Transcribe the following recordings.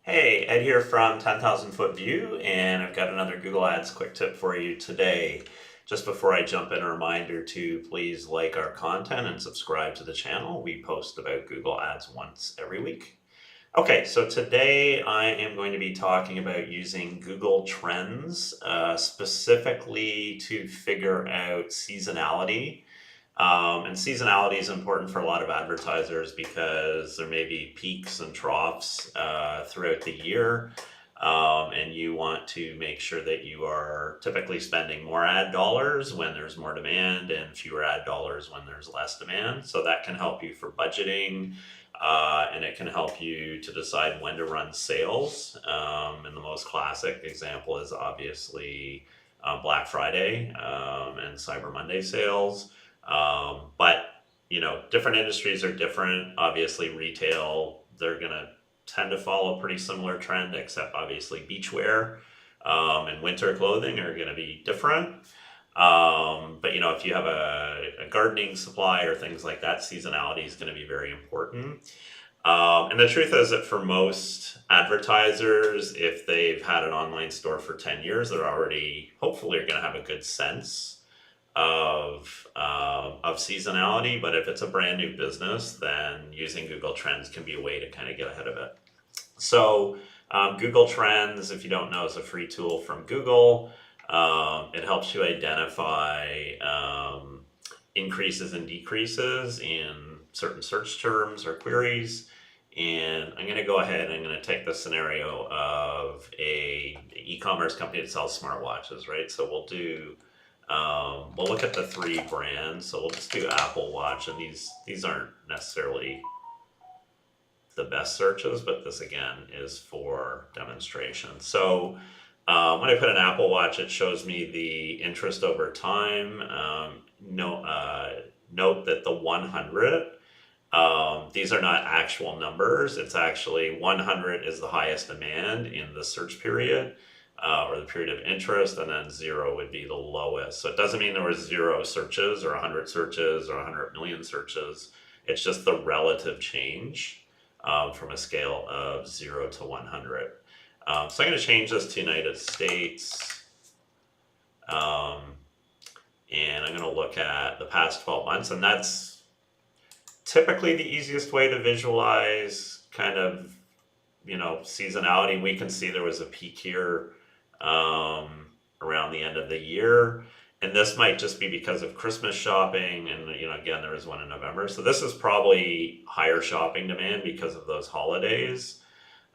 Hey, Ed here from 10,000 Foot View, and I've got another Google Ads quick tip for you today. Just before I jump in, a reminder to please like our content and subscribe to the channel. We post about Google Ads once every week. Okay, so today I am going to be talking about using Google Trends, specifically to figure out seasonality. And seasonality is important for a lot of advertisers because there may be peaks and troughs throughout the year. And you want to make sure that you are typically spending more ad dollars when there's more demand and fewer ad dollars when there's less demand. So that can help you for budgeting, and it can help you to decide when to run sales. And the most classic example is obviously Black Friday and Cyber Monday sales. But different industries are different. Obviously, retail, they're gonna tend to follow a pretty similar trend, except obviously beachwear and winter clothing are gonna be different. But if you have a gardening supply or things like that, seasonality is gonna be very important. And the truth is that for most advertisers, if they've had an online store for 10 years, they're already hopefully are going to have a good sense of seasonality. But if it's a brand new business, then using Google Trends can be a way to kind of get ahead of it. So Google Trends, if you don't know, is a free tool from Google. It helps you identify increases and decreases in certain search terms or queries. And I'm going to go ahead and I'm going to take the scenario of a e-commerce company that sells smartwatches, right? So we'll look at the three brands. So we'll just do Apple Watch, and these aren't necessarily the best searches, but this again is for demonstration. So when I put an Apple Watch, it shows me the interest over time. Note that the 100, these are not actual numbers. It's actually 100 is the highest demand in the search period, or the period of interest, and then 0 would be the lowest. So it doesn't mean there was 0 searches or 100 searches or 100 million searches. It's just the relative change from a scale of 0 to 100. So I'm going to change this to United States. And I'm going to look at the past 12 months, and that's typically the easiest way to visualize kind of, seasonality. We can see there was a peak here around the end of the year. And this might just be because of Christmas shopping. And, again, there was one in November. So this is probably higher shopping demand because of those holidays.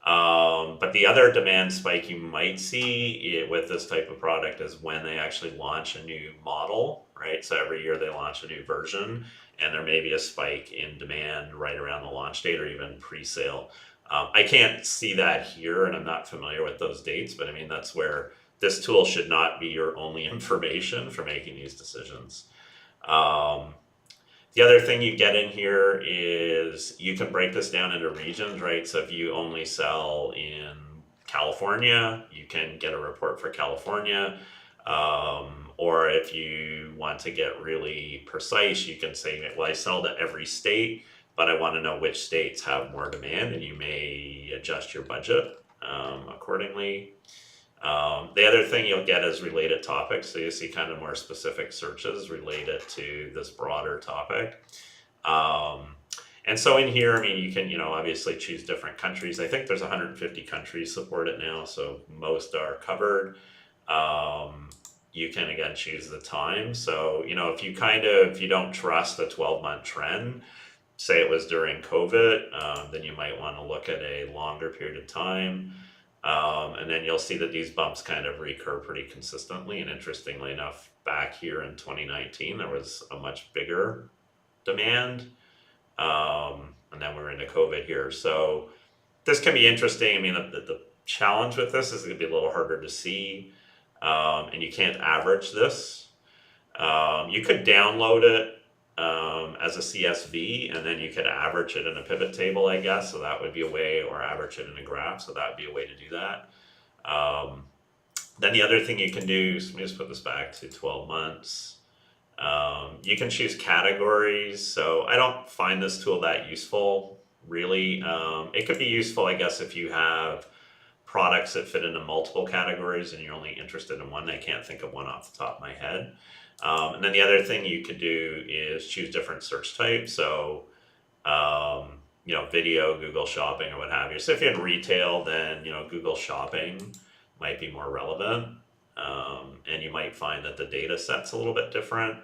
But the other demand spike you might see with this type of product is when they actually launch a new model, right? So every year they launch a new version, and there may be a spike in demand right around the launch date or even pre-sale. I can't see that here, and I'm not familiar with those dates, but I mean, that's where this tool should not be your only information for making these decisions. The other thing you get in here is you can break this down into regions, right? So if you only sell in California, you can get a report for California. Or if you want to get really precise, you can say, well, I sell to every state, but I want to know which states have more demand, and you may adjust your budget accordingly. The other thing you'll get is related topics. So you see kind of more specific searches related to this broader topic. And so in here, I mean, you can, obviously choose different countries. I think there's 150 countries support it now, so most are covered. You can again choose the time. So, if you don't trust the 12-month trend, say it was during COVID, then you might want to look at a longer period of time. And then you'll see that these bumps kind of recur pretty consistently. And interestingly enough, back here in 2019, there was a much bigger demand. And then we're into COVID here. So this can be interesting. I mean, the challenge with this is going to be a little harder to see. And you can't average this. You could download it as a CSV, and then you could average it in a pivot table, I guess. So that would be a way, or average it in a graph. So that would be a way to do that. Then the other thing you can do, so let me just put this back to 12 months. You can choose categories. So I don't find this tool that useful, really. It could be useful, I guess, if you have products that fit into multiple categories and you're only interested in one. I can't think of one off the top of my head. And then the other thing you could do is choose different search types. So, video, Google Shopping, or what have you. So if you're in retail, then, Google Shopping might be more relevant. And you might find that the data set's a little bit different.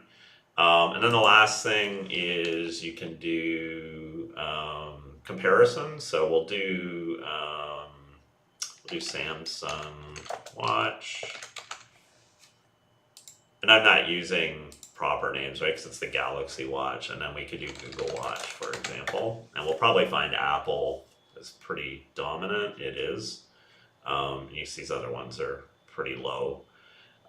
And then the last thing is you can do comparisons. So we'll do Samsung Watch, and I'm not using proper names, right? Because it's the Galaxy Watch, and then we could do Google Watch, for example, and we'll probably find Apple is pretty dominant. It is. You see these other ones are pretty low,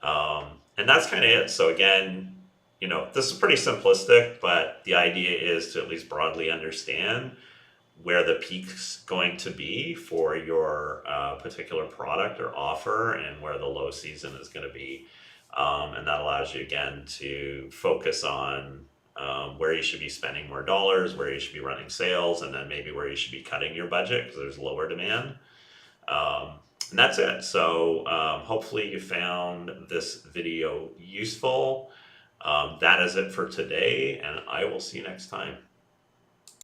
and that's kind of it. So again, this is pretty simplistic, but the idea is to at least broadly understand where the peak's going to be for your particular product or offer and where the low season is going to be. And that allows you, again, to focus on where you should be spending more dollars, where you should be running sales, and then maybe where you should be cutting your budget because there's lower demand. And that's it. So hopefully you found this video useful. That is it for today, and I will see you next time.